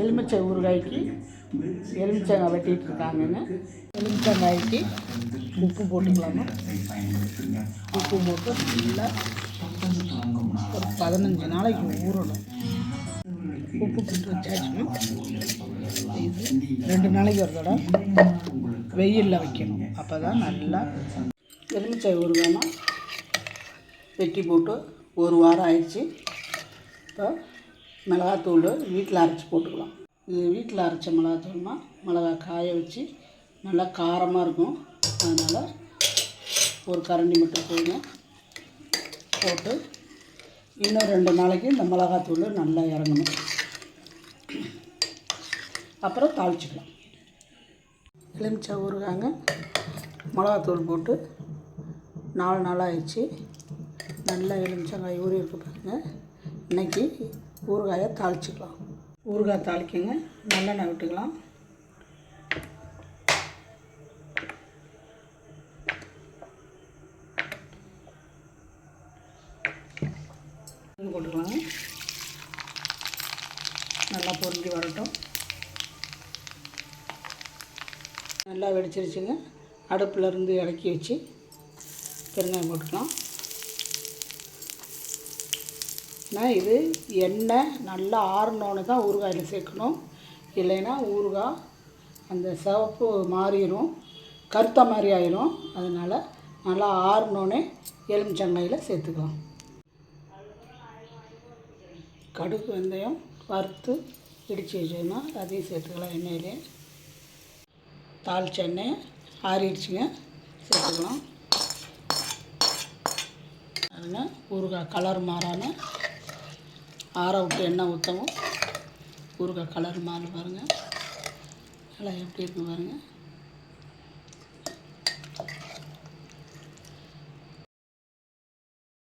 எலுமிச்சை ஊறுகாய்க்கு எலுமிச்சங்காய் வெட்டிகிட்டு இருக்காங்கங்க. எலுமிச்சங்காய்க்கு உப்பு போட்டுக்கலாமா? உப்பு போட்டு நல்லா ஒரு 15 நாளைக்கு ஊறணும். உப்பு போட்டு வச்சாச்சுன்னா இது 2 நாளைக்கு ஒரு தடவை வெயிலில் வைக்கணும். அப்போ தான் நல்லா எலுமிச்சை ஊறுகாய்னா வெட்டி போட்டு 1 வாரம் ஆயிடுச்சு. இப்போ மிளகாத்தூள் வீட்டில் அரைச்சி போட்டுக்கலாம். இது வீட்டில் அரைச்ச மிளகாத்தூள்னா மிளகா காய வச்சு நல்லா காரமாக இருக்கும். அதனால் ஒரு கரண்டி மட்டும் போட்டு இன்னும் 2 நாளைக்கு இந்த மிளகாத்தூள் நல்லா இறங்கணும். அப்புறம் தாளிச்சிக்கலாம். எலுமிச்சை ஊறுகாங்க மிளகாத்தூள் போட்டு 4 நாள் ஆயிடுச்சு. நல்லா எலுமிச்சங்காய் ஊறி இருக்கு பாருங்கள். இன்றைக்கி ஊறுகாயை தாளிச்சிக்கலாம். ஊறுகாய் தாளிக்கங்க. நல்லெண்ணெய் விட்டுக்கலாம். போட்டுக்கலாங்க. நல்லா பொரிஞ்சு வரட்டும். நல்லா வெடிச்சிருச்சுங்க. அடுப்பில் இருந்து இறக்கி வச்சு பெருங்காயம் போட்டுக்கலாம். ஆனால் இது எண்ணெய் நல்லா ஆறினோன்னு தான் ஊறுகாயில் சேர்க்கணும். இல்லைன்னா ஊறுகாய் அந்த சிவப்பு மாறிடும், கருத்த மாதிரி ஆயிரும். அதனால் நல்லா ஆறினோன்னே எலுமிச்சங்காயில் சேர்த்துக்கலாம். கடுகு வெந்தயம் வறுத்து இடித்து வச்சோன்னா அதையும் சேர்த்துக்கலாம். எண்ணெயிலே தாளிச்ச எண்ணெய் ஆறிடுச்சுங்க, சேர்த்துக்கலாம். அதுங்க ஊறுகாய் கலர் மாறான ஆற விட்டு எண்ணெய் ஊற்றவும் ஊறுகாய் கலர் மாறி பாருங்கள். நல்லா எப்படி இருக்குது பாருங்கள்.